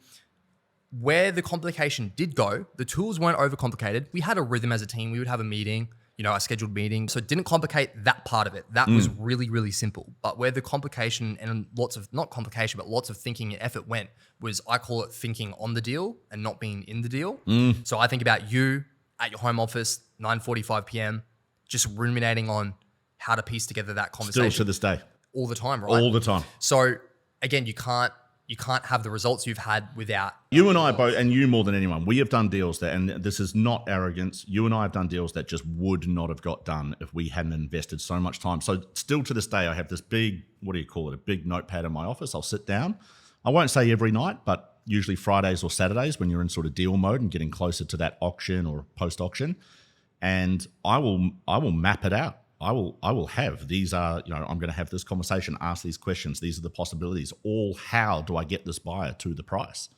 where the complication did go, the tools weren't overcomplicated. We had a rhythm as a team. We would have a meeting, a scheduled meeting. So it didn't complicate that part of it. That was really, really simple. But where the complication and lots of thinking and effort went was, I call it thinking on the deal and not being in the deal. So I think about you at your home office, 9:45 p.m., just ruminating on how to piece together that conversation. Still to this day. All the time, right? All the time. So again, you can't have the results you've had without... You and I both, and you more than anyone, we have done deals that, and this is not arrogance, you and I have done deals that just would not have got done if we hadn't invested so much time. So still to this day, I have this big, a big notepad in my office. I'll sit down. I won't say every night, but usually Fridays or Saturdays when you're in sort of deal mode and getting closer to that auction or post-auction. And I will map it out. I will have, these are, I'm going to have this conversation, ask these questions. These are the possibilities. All how do I get this buyer to the price?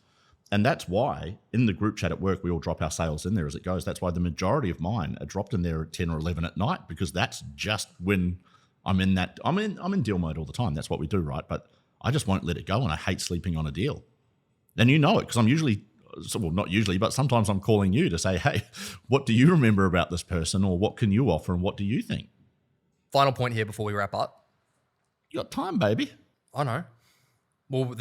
And that's why in the group chat at work, we all drop our sales in there as it goes. That's why the majority of mine are dropped in there at 10 or 11 at night, because that's just when I'm in that, I'm in deal mode all the time. That's what we do, right? But I just won't let it go. And I hate sleeping on a deal. And you know it, because I'm usually, well, not usually, but sometimes I'm calling you to say, hey, what do you remember about this person? Or what can you offer? And what do you think? Final point here before we wrap up. You got time, baby. I know. Well,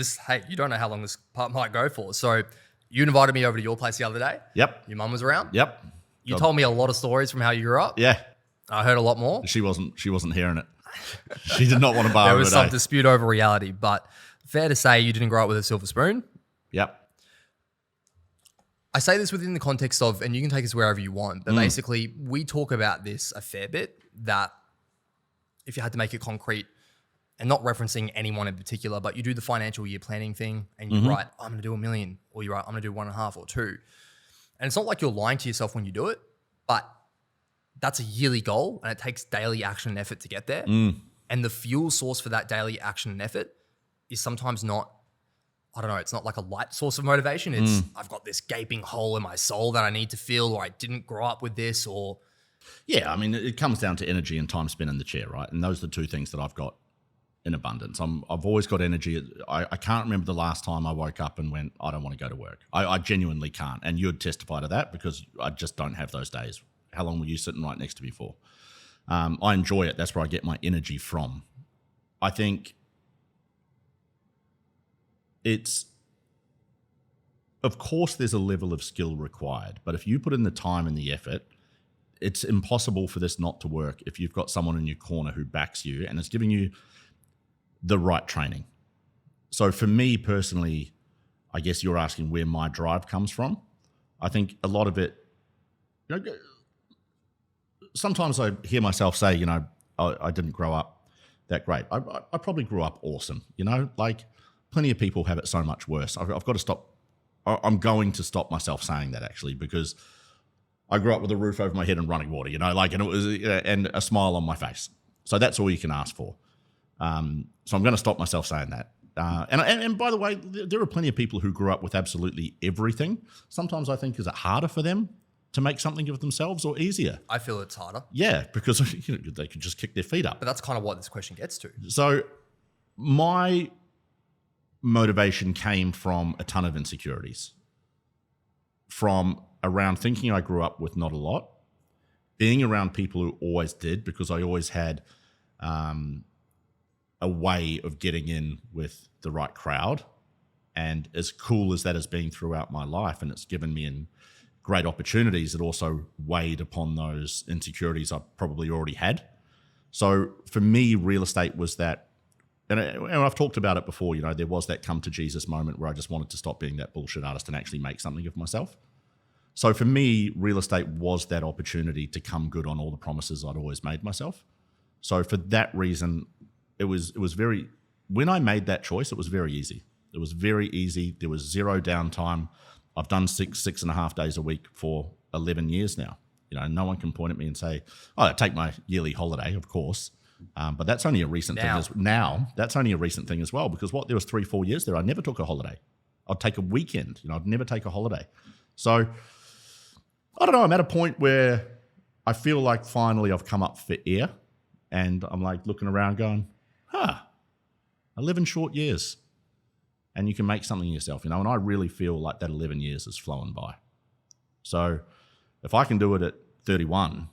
you don't know how long this part might go for. So you invited me over to your place the other day. Yep. Your mum was around. Yep. You told me a lot of stories from how you grew up. Yeah. I heard a lot more. She wasn't hearing it. She did not want to borrow it. There was some dispute over reality, but fair to say you didn't grow up with a silver spoon. Yep. I say this within the context of, and you can take this wherever you want, but basically we talk about this a fair bit, that if you had to make it concrete, and not referencing anyone in particular, but you do the financial year planning thing and you write, I'm going to do $1 million, or you write, I'm going to do 1.5 or 2. And it's not like you're lying to yourself when you do it, but that's a yearly goal and it takes daily action and effort to get there. And the fuel source for that daily action and effort is sometimes not, it's not like a light source of motivation. It's, I've got this gaping hole in my soul that I need to fill, or I didn't grow up with this, or... Yeah, I mean, it comes down to energy and time spent in the chair, right? And those are the two things that I've got in abundance. I've always got energy. I can't remember the last time I woke up and went, I don't want to go to work. I genuinely can't. And you'd testify to that, because I just don't have those days. How long were you sitting right next to me for? I enjoy it. That's where I get my energy from. I think of course there's a level of skill required, but if you put in the time and the effort, it's impossible for this not to work if you've got someone in your corner who backs you and is giving you the right training. So for me personally, I guess you're asking where my drive comes from. I think a lot of it, sometimes I hear myself say, I didn't grow up that great. I probably grew up awesome, like plenty of people have it so much worse. I've got to stop. I'm going to stop myself saying that actually, because I grew up with a roof over my head and running water, and it was, and a smile on my face. So that's all you can ask for. So I'm going to stop myself saying that. And by the way, there are plenty of people who grew up with absolutely everything. Sometimes I think, is it harder for them to make something of themselves or easier? I feel it's harder. Yeah, because they could just kick their feet up. But that's kind of what this question gets to. So my motivation came from a ton of insecurities, from around thinking I grew up with not a lot, being around people who always did, because I always had a way of getting in with the right crowd. And as cool as that has been throughout my life, and it's given me great opportunities, it also weighed upon those insecurities I probably already had. So for me, real estate was that, and I've talked about it before, there was that come to Jesus moment where I just wanted to stop being that bullshit artist and actually make something of myself. So for me, real estate was that opportunity to come good on all the promises I'd always made myself. So for that reason, it was very, when I made that choice, it was very easy. It was very easy. There was zero downtime. I've done 6.5 days a week for 11 years now. No one can point at me and say, I take my yearly holiday, of course. But that's only a recent thing. That's only a recent thing as well, because there was 3-4 years there, I never took a holiday. I'd take a weekend, I'd never take a holiday. So I don't know, I'm at a point where I feel like finally I've come up for air, and I'm like looking around going, 11 short years and you can make something of yourself, and I really feel like that 11 years has flown by. So if I can do it at 31,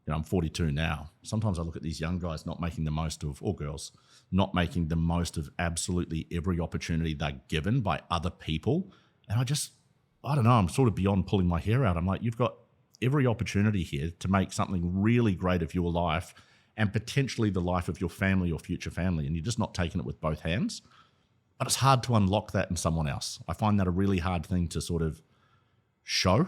I'm 42 now. Sometimes I look at these young guys not making the most of, or girls, not making the most of absolutely every opportunity they're given by other people. And I don't know, I'm sort of beyond pulling my hair out. I'm like, you've got every opportunity here to make something really great of your life and potentially the life of your family or future family, and you're just not taking it with both hands. But it's hard to unlock that in someone else. I find that a really hard thing to sort of show.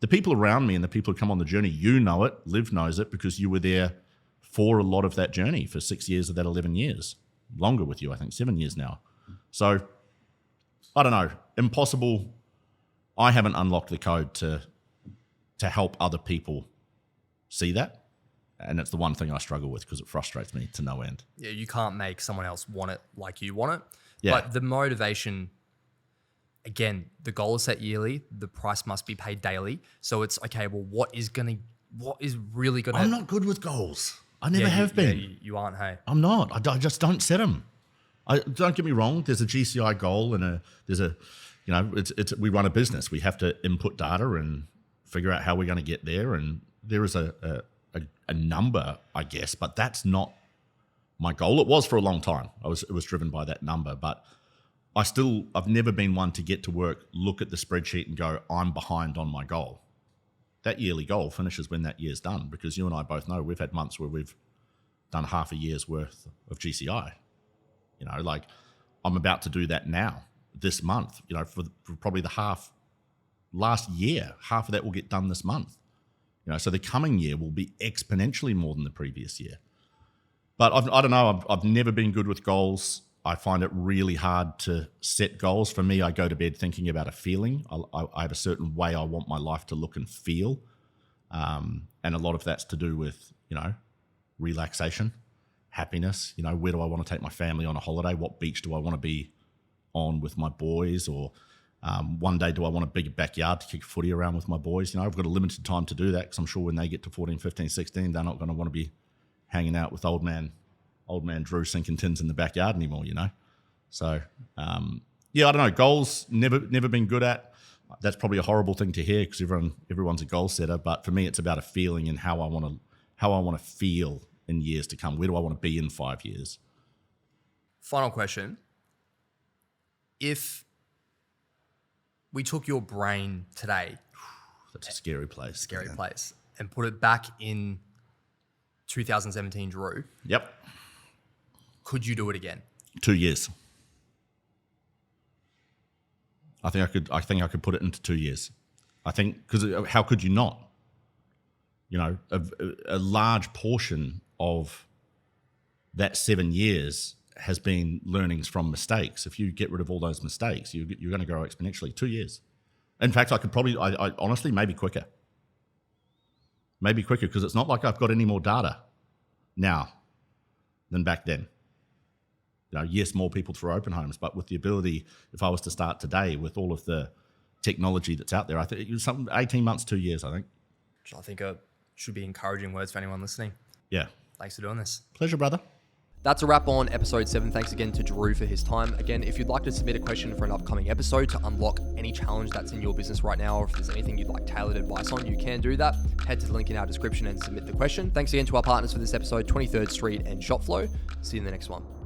The people around me and the people who come on the journey, know it, Liv knows it, because you were there for a lot of that journey, for 6 years of that 11 years. Longer with you, I think 7 years now. So, I don't know, impossible. I haven't unlocked the code to help other people see that. And it's the one thing I struggle with, because it frustrates me to no end. Yeah, you can't make someone else want it like you want it. Yeah. But the motivation, again, the goal is set yearly. The price must be paid daily. So it's, okay, well, what is really going to... I'm not good with goals. I never have been. Yeah, you aren't, hey? I'm not. I just don't set them. Don't get me wrong. There's a GCI goal and we run a business. We have to input data and figure out how we're going to get there. And there is a number, I guess, but that's not my goal. It was for a long time. It was driven by that number, but I've never been one to get to work, look at the spreadsheet and go, I'm behind on my goal. That yearly goal finishes when that year's done, because you and I both know we've had months where we've done half a year's worth of GCI. Like I'm about to do that now, this month, for probably last year, half of that will get done this month. So the coming year will be exponentially more than the previous year. But I don't know, I've never been good with goals. I find it really hard to set goals. For me, I go to bed thinking about a feeling. I have a certain way I want my life to look and feel. And a lot of that's to do with, relaxation, happiness. Where do I want to take my family on a holiday? What beach do I want to be on with my boys? Or one day, do I want a bigger backyard to kick footy around with my boys? I've got a limited time to do that, because I'm sure when they get to 14, 15, 16, they're not going to want to be hanging out with old man Drew sinking tins in the backyard anymore, So, I don't know. Goals, never been good at. That's probably a horrible thing to hear because everyone's a goal setter. But for me, it's about a feeling and how I want to feel in years to come. Where do I want to be in 5 years? Final question. If we took your brain today, That's a scary place. place, and put it back in 2017 Drew, Yep. could you do it again? 2 years. I think I could put it into 2 years. I think, because how could you not? A large portion of that 7 years has been learnings from mistakes. If you get rid of all those mistakes, you're going to grow exponentially. 2 years. In fact, I could probably, I honestly, maybe quicker. Maybe quicker, because it's not like I've got any more data now than back then. Yes, more people through open homes, but with the ability, if I was to start today with all of the technology that's out there, I think it was 18 months, 2 years, I think. Which I think should be encouraging words for anyone listening. Yeah. Thanks for doing this. Pleasure, brother. That's a wrap on episode 7. Thanks again to Drew for his time. Again, if you'd like to submit a question for an upcoming episode to unlock any challenge that's in your business right now, or if there's anything you'd like tailored advice on, you can do that. Head to the link in our description and submit the question. Thanks again to our partners for this episode, 23rd Street and Shopflow. See you in the next one.